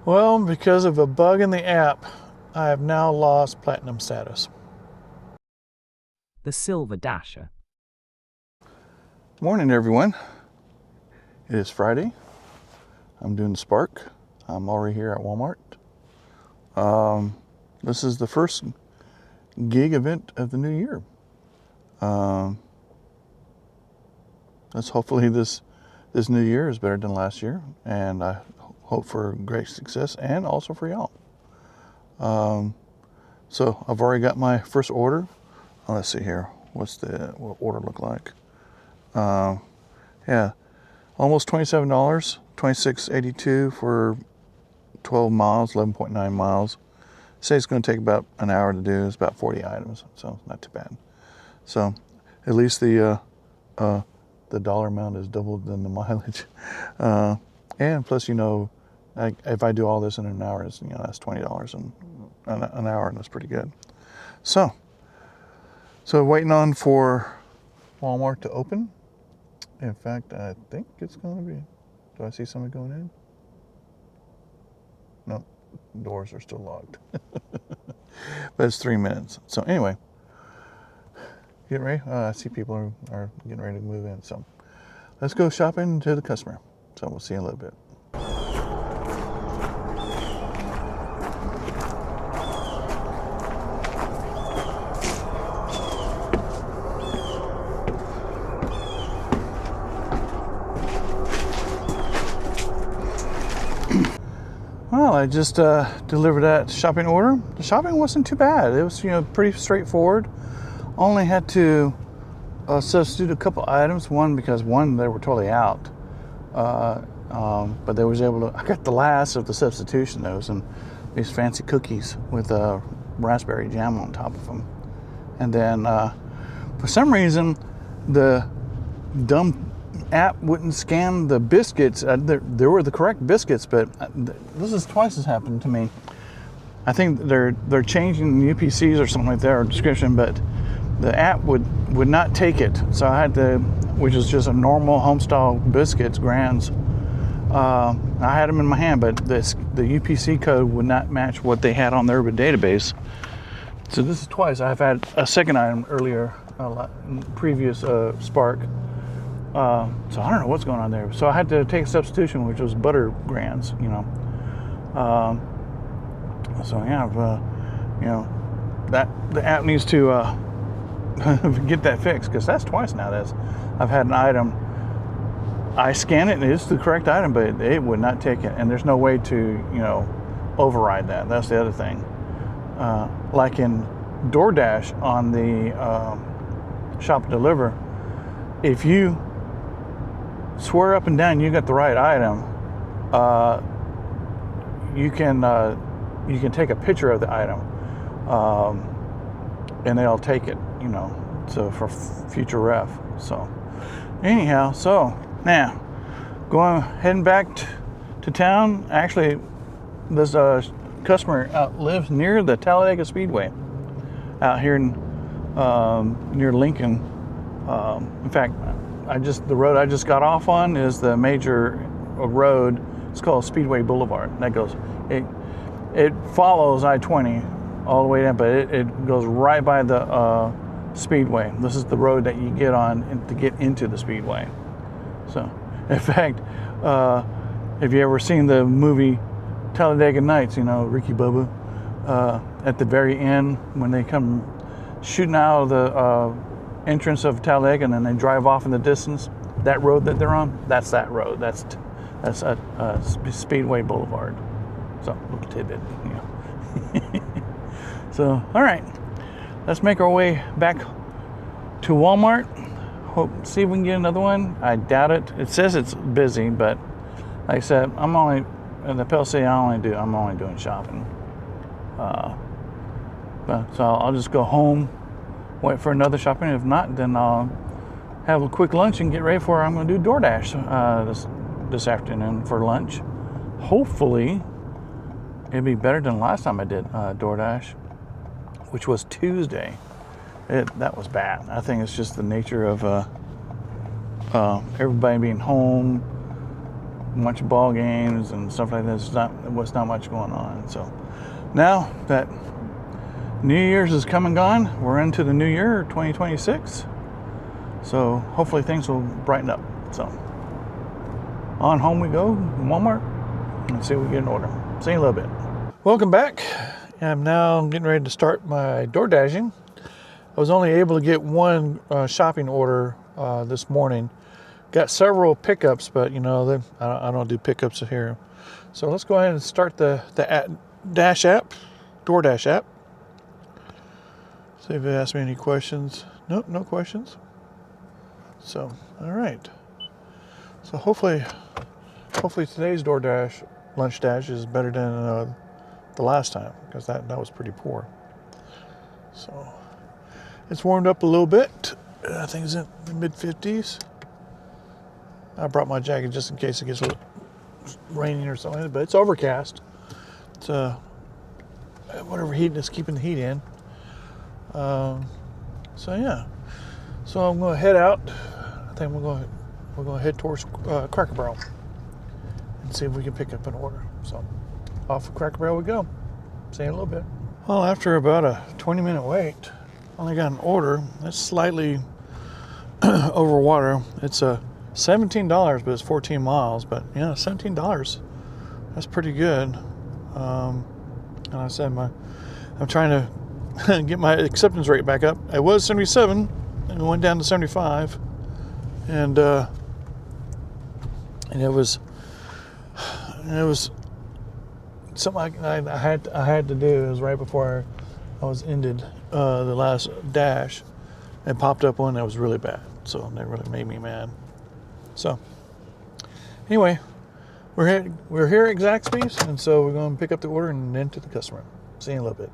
Well, because of a bug in the app, I have now lost Platinum status. The Silver Dasher. Morning, everyone. It is Friday. I'm doing Spark. I'm already here at Walmart. This is the first gig event of the new year. Let's hopefully this new year is better than last year, and I hope for great success and also for y'all. So I've already got my first order. Let's see here. What order look like? Yeah, almost $27, $26.82 for 12 miles, 11.9 miles. Say it's going to take about an hour to do. It's about 40 items, so not too bad. So at least the dollar amount is doubled than the mileage. And plus, if I do all this in an hour, that's $20 an hour, and that's pretty good. So waiting on for Walmart to open. In fact, I think it's going to be. Do I see somebody going in? No, doors are still locked. But it's 3 minutes. So anyway, getting ready. I see people are getting ready to move in. So let's go shopping to the customer. So we'll see you in a little bit. Well, I just delivered that shopping order. The shopping wasn't too bad. It was, pretty straightforward. Only had to substitute a couple items. One, because they were totally out. But they was able to. I got the last of the substitution, those, and these fancy cookies with raspberry jam on top of them. And then, for some reason, the dumb app wouldn't scan the biscuits. There were the correct biscuits, but this is twice has happened to me. I think they're changing the UPCs or something like that, or description, but the app would not take it. So I had to, which is just a normal homestyle biscuits, Grands. I had them in my hand, but the UPC code would not match what they had on their database. So this is twice. I've had a second item earlier, previous Spark. So I don't know what's going on there. So I had to take a substitution, which was butter Grands, So yeah, that the app needs to get that fixed, because that's twice now. I've had an item. I scan it and it's the correct item, but it would not take it, and there's no way to override that. That's the other thing. Like in DoorDash on the Shop and Deliver, if you swear up and down you got the right item, you can take a picture of the item, and they'll take it, so for future ref. So anyhow, so now heading back to town. Actually, this customer lives near the Talladega Speedway out here near Lincoln. In fact, the road I just got off on is the major road. It's called Speedway Boulevard. That goes, it follows I-20 all the way down, but it goes right by the Speedway. This is the road that you get on to get into the Speedway. So, in fact, have you ever seen the movie Talladega Nights? Ricky Bubba, at the very end when they come shooting out of the entrance of Talladega, and then they drive off in the distance. That road that they're on, that's that road. That's Speedway Boulevard. So, little tidbit, So, all right, let's make our way back to Walmart. See if we can get another one. I doubt it. It says it's busy, but like I said, I'm only doing shopping. So I'll just go home, wait for another shopping. If not, then I'll have a quick lunch and get ready for. I'm going to do DoorDash this afternoon for lunch. Hopefully, it'll be better than last time I did DoorDash, which was Tuesday. That was bad. I think it's just the nature of everybody being home, watch ball games and stuff like that. Was not much going on. So now that New Year's is come and gone, we're into the new year, 2026. So hopefully things will brighten up. So on home we go, Walmart, and see if we get an order. See you in a little bit. Welcome back. I'm now getting ready to start my door dashing. I was only able to get one shopping order this morning. Got several pickups, but I don't do pickups here. So let's go ahead and start the Dash app, DoorDash app. See if it asks me any questions. Nope, no questions. So, all right. So hopefully today's DoorDash lunch dash is better than the last time, because that was pretty poor. So it's warmed up a little bit. I think it's in the mid 50s. I brought my jacket just in case it gets a little raining or something, but it's overcast. It's whatever heat is keeping the heat in. So yeah. So I'm going to head out. I think we're going to head towards Cracker Barrel and see if we can pick up an order. So off of Cracker Barrel we go. See you in a little bit. Well, after about a 20-minute wait, only got an order. It's slightly over water. It's $17, but it's 14 miles. But yeah, $17. That's pretty good. And I said I'm trying to get my acceptance rate back up. It was 77, and it went down to 75, and it was something I had to do. It was right before I was ended the last dash. It popped up one that was really bad, so that really made me mad. So anyway, we're here at Zaxby's, and so we're going to pick up the order and then to the customer. See you in a little bit.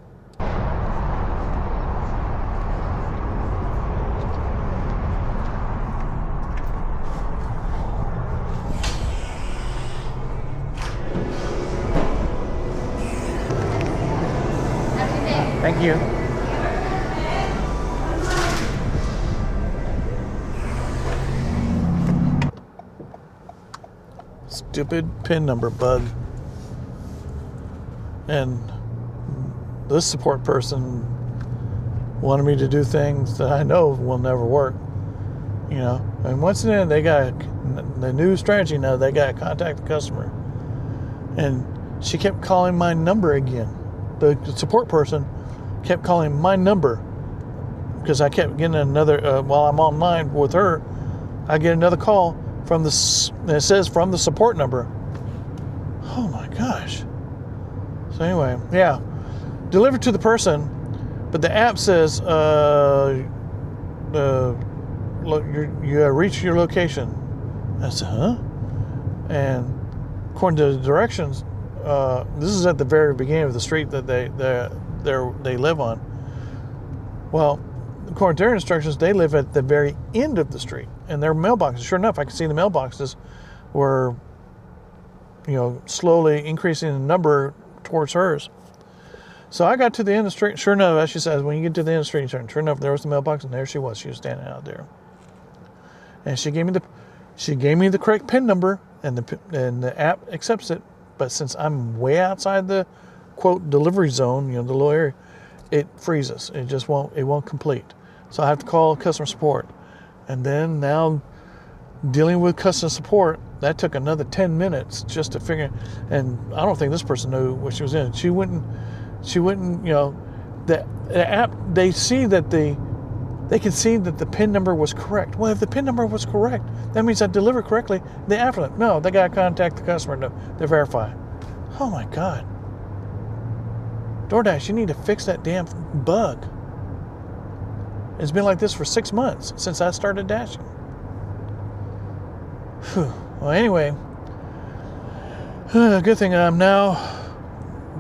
Thank you. Stupid PIN number bug. And this support person wanted me to do things that I know will never work. And once again, they got the new strategy now. They got to contact the customer. And she kept calling my number again. The support person kept calling my number because I kept getting another, while I'm online with her, I get another call from it says from the support number. Oh my gosh. So anyway, yeah, delivered to the person, but the app says, look, you reached your location. I said, huh? And according to the directions, this is at the very beginning of the street that they live on. Well, according to their instructions, they live at the very end of the street, and their mailboxes. Sure enough, I could see the mailboxes were, slowly increasing in number towards hers. So I got to the end of the street. Sure enough, as she says, when you get to the end of the street, sure enough, there was the mailbox, and there she was. She was standing out there, and she gave me the correct PIN number, and the app accepts it. But since I'm way outside the quote delivery zone, the little area, it freezes. It won't complete. So I have to call customer support. And then now dealing with customer support, that took another 10 minutes just to figure. And I don't think this person knew what she was in. She wouldn't, the app, they can see that the PIN number was correct. Well, if the PIN number was correct, that means I delivered correctly. The app, no, they got to contact the customer to verify. Oh my God. DoorDash, you need to fix that damn bug. It's been like this for 6 months since I started dashing. Whew. Well, anyway, good thing I'm now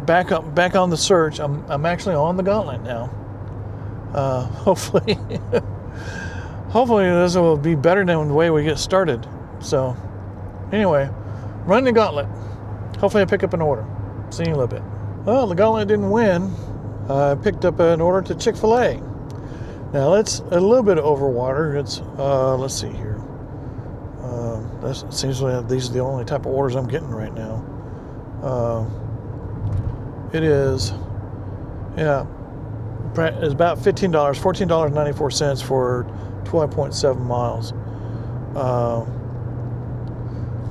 back on the search. I'm actually on the gauntlet now. Hopefully this will be better than the way we get started. So anyway, run the gauntlet. Hopefully I pick up an order. See you in a little bit. Well, the gauntlet didn't win. I picked up an order to Chick-fil-A. Now it's a little bit over water. It's let's see here. This seems like these are the only type of orders I'm getting right now. It is, yeah, it's about $15, $14.94 for 12.7 miles.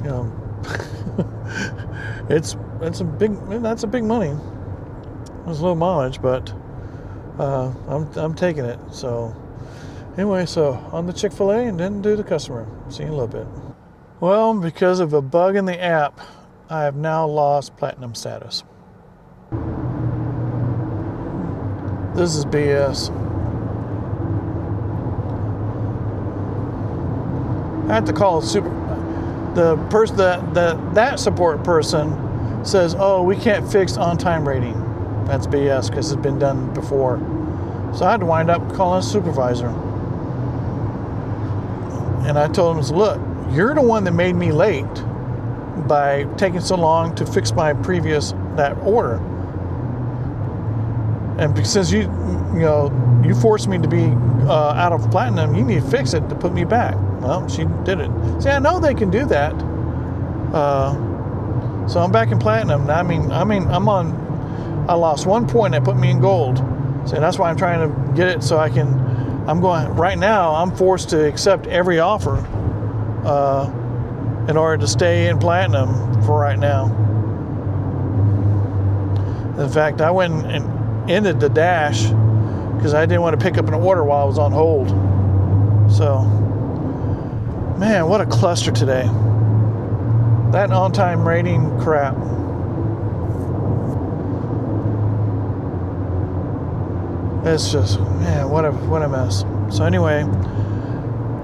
You know, that's a big money. It's low mileage, but I'm taking it. So anyway, so on the Chick-fil-A and then do the customer. See you in a little bit. Well, because of a bug in the app, I have now lost platinum status. This is BS. I had to call the person that support person says, "Oh, we can't fix on-time rating." That's BS because it's been done before. So I had to wind up calling a supervisor, and I told him, "Look, you're the one that made me late by taking so long to fix my previous that order, and since you forced me to be out of platinum, you need to fix it to put me back." Well, she did it. See, I know they can do that. So I'm back in platinum. I mean, I lost 1 point that put me in gold. So that's why I'm trying to get it so right now, I'm forced to accept every offer in order to stay in platinum for right now. In fact, I went and ended the dash because I didn't want to pick up an order while I was on hold. So, man, what a cluster today. That on-time rating crap. It's just, man, what a mess. So anyway,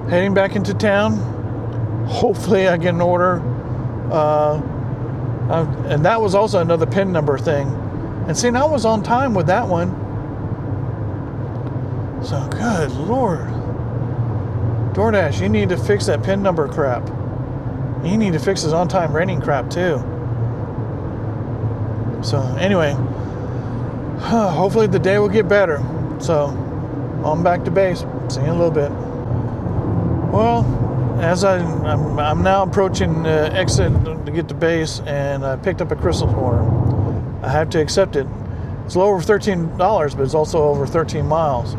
heading back into town. Hopefully I get an order. And that was also another PIN number thing. And see, I was on time with that one. So, good Lord. DoorDash, you need to fix that PIN number crap. You need to fix this on-time rating crap too. So, anyway, hopefully the day will get better. So, on back to base. See you in a little bit. Well, as I'm now approaching exit to get to base, and I picked up a Crystal order. I have to accept it. It's a little over $13, but it's also over 13 miles.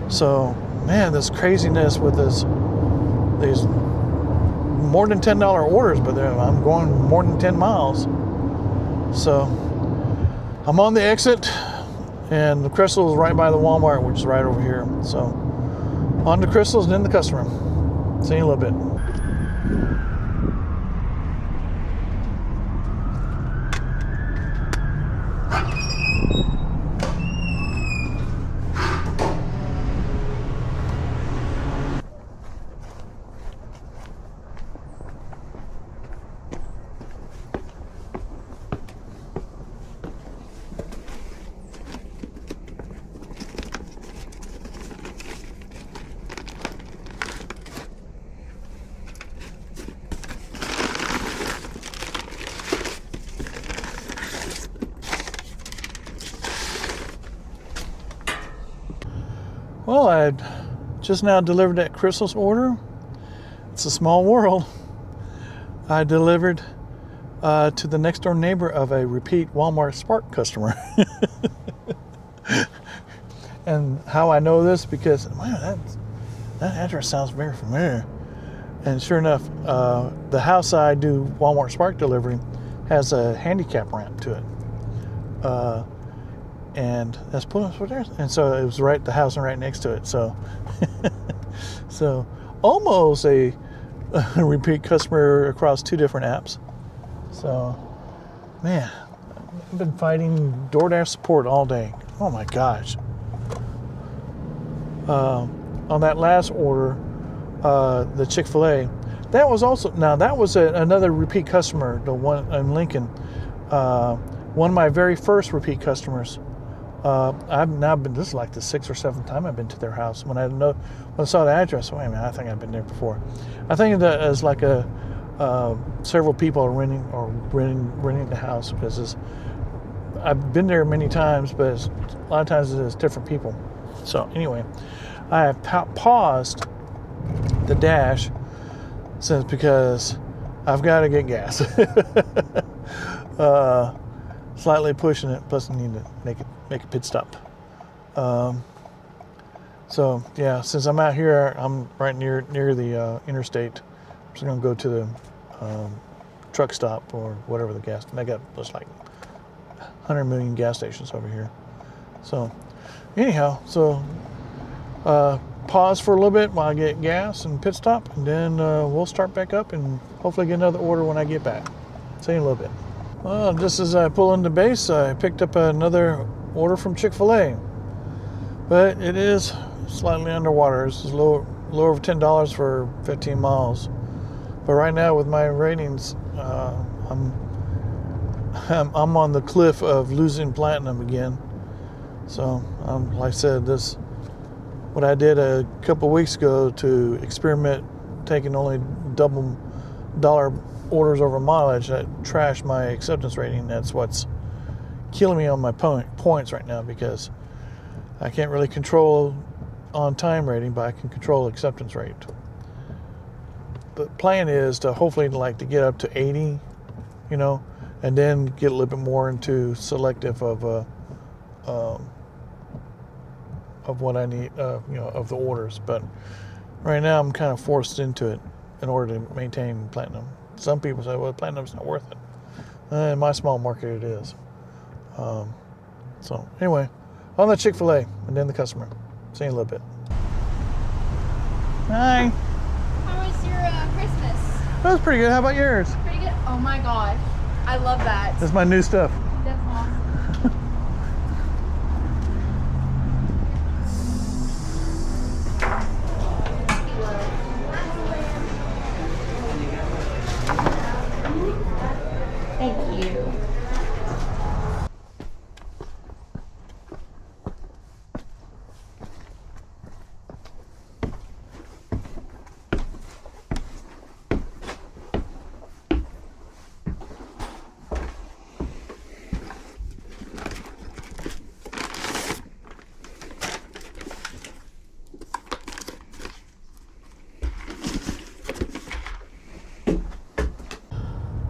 So, man, this craziness with these more than $10 orders, but I'm going more than 10 miles. So, I'm on the exit, and the Crystal is right by the Walmart, which is right over here. So, on to Crystals and then the customer. See you in a little bit. Well, I just now delivered that Crystal's order. It's a small world. I delivered to the next door neighbor of a repeat Walmart Spark customer. And how I know this, because man, that address sounds very familiar. And sure enough, the house I do Walmart Spark delivery has a handicap ramp to it. And that's put us there. And so it was the house and right next to it. So, so almost a repeat customer across two different apps. So, man, I've been fighting DoorDash support all day. Oh my gosh. On that last order, the Chick-fil-A, that was also, now that was another repeat customer, the one in Lincoln. One of my very first repeat customers. I've now been, this is like the 6th or 7th time I've been to their house. When I saw the address, wait a minute, I think I've been there before. I think of that as like several people are renting the house, because I've been there many times, but a lot of times it's different people. So anyway, I have paused the dash since because I've got to get gas. Slightly pushing it, plus I need to make a pit stop. So yeah, since I'm out here, I'm right near the interstate. I'm just gonna go to the truck stop or whatever the gas. They got just like 100 million gas stations over here. So anyhow, so pause for a little bit while I get gas and pit stop, and then we'll start back up and hopefully get another order when I get back. See you in a little bit. Well, just as I pull into base, I picked up another order from Chick-fil-A, but it is slightly underwater. It's lower over $10 for 15 miles. But right now, with my ratings, I'm on the cliff of losing platinum again. So, like I said, what I did a couple weeks ago to experiment taking only double dollar orders over mileage, that trashed my acceptance rating. That's what's killing me on my points right now, because I can't really control on time rating, but I can control acceptance rate. The plan is to hopefully to get up to 80, and then get a little bit more into selective of what I need, of the orders. But right now I'm kind of forced into it in order to maintain platinum. Some people say, well, platinum's not worth it. In my small market, it is. So anyway, on the Chick-fil-A and then the customer. See you in a little bit. Hi. How was your Christmas? That was pretty good. How about yours? Pretty good. Oh my gosh, I love that. That's my new stuff. That's awesome. Thank you.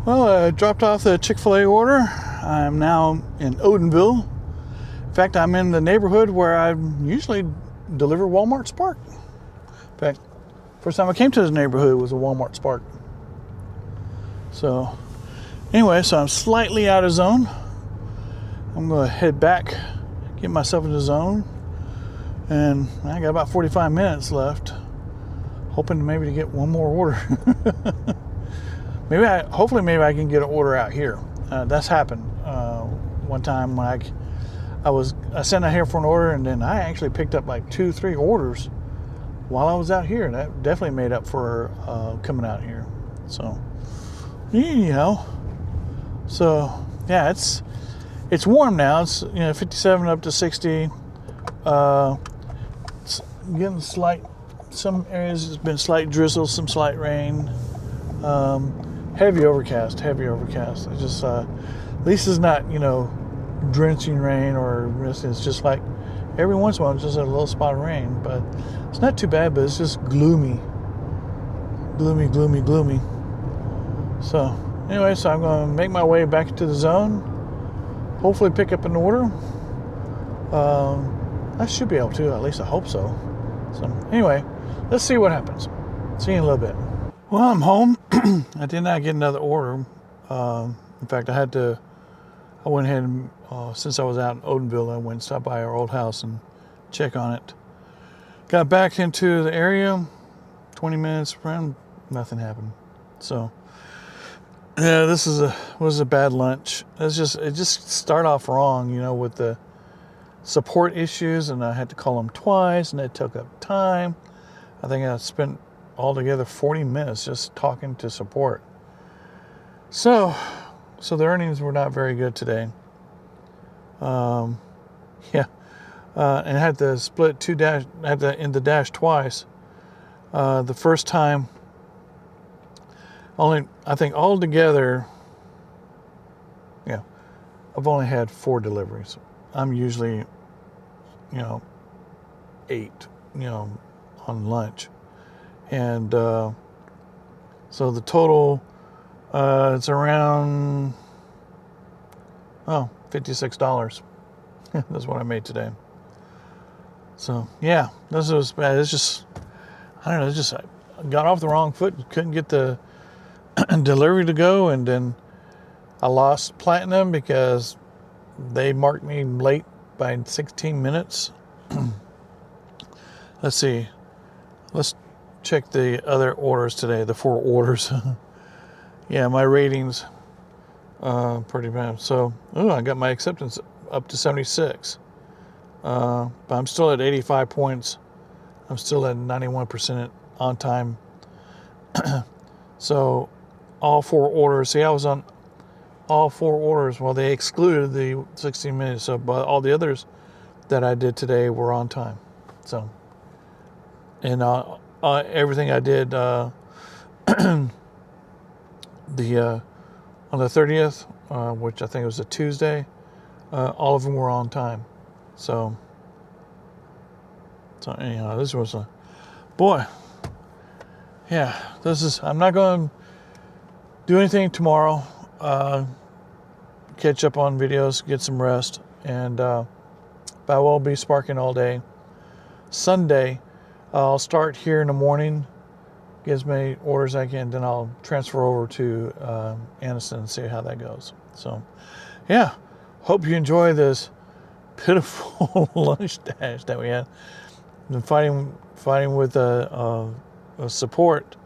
Well, I dropped off the Chick-fil-A order. I'm now in Odenville. In fact, I'm in the neighborhood where I usually deliver Walmart Spark. In fact, first time I came to this neighborhood was a Walmart Spark. So anyway, so I'm slightly out of zone. I'm going to head back, get myself in the zone. And I got about 45 minutes left, hoping maybe to get one more order. Hopefully I can get an order out here. That's happened one time when I sent out here for an order, and then I actually picked up like 2-3 orders while I was out here. That definitely made up for coming out here. So anyhow, so yeah, it's warm now. It's 57 up to 60. It's getting some areas it's been slight drizzle, some slight rain. Heavy overcast. It's just, at least it's not, drenching rain or it's just like every once in a while, it's just a little spot of rain, but it's not too bad, but it's just gloomy. So anyway, so I'm going to make my way back to the zone, hopefully pick up an order. I should be able to, at least I hope so. So anyway, let's see what happens. See you in a little bit. Well, I'm home. I did not get another order. In fact, I went ahead and, since I was out in Odenville, I went and stopped by our old house and check on it. Got back into the area, 20 minutes around, nothing happened. So, yeah, this was a bad lunch. It just started off wrong, with the support issues, and I had to call them twice, and it took up time. I think I spent altogether 40 minutes just talking to support. So the earnings were not very good today. And I had to split had to end the dash twice. The first time, I think altogether, I've only had 4 deliveries. I'm usually, 8, on lunch. And So the total, it's around, $56. That's what I made today. So yeah, this was bad. It's just, I don't know, it's just, I got off the wrong foot, couldn't get the delivery to go, and then I lost Platinum because they marked me late by 16 minutes. Let's see. Let's check the other orders today, the 4 orders. Yeah, my ratings pretty bad. So, I got my acceptance up to 76. But I'm still at 85 points. I'm still at 91% on time. So, all 4 orders. See, I was on all 4 orders. Well, they excluded the 16 minutes. So, but all the others that I did today were on time. So, and everything I did on the 30th, which I think was a Tuesday, all of them were on time. So anyhow, this was a boy. Yeah, I'm not going to do anything tomorrow. Catch up on videos, get some rest, and but I will be sparking all day. Sunday, I'll start here in the morning, get as many orders as I can, then I'll transfer over to Anniston and see how that goes. So, yeah, hope you enjoy this pitiful lunch dash that we had. Been fighting with support,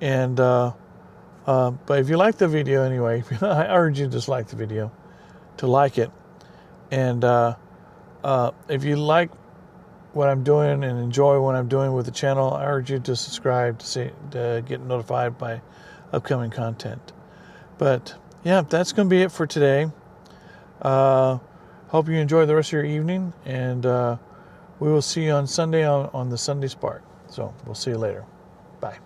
and but if you like the video anyway, I urge you to just like the video, to like it, and if you like what I'm doing and enjoy what I'm doing with the channel, I urge you to subscribe to get notified by upcoming content. But yeah, that's going to be it for today. Hope you enjoy the rest of your evening, and we will see you on Sunday on the Sunday Spark. So we'll see you later. Bye.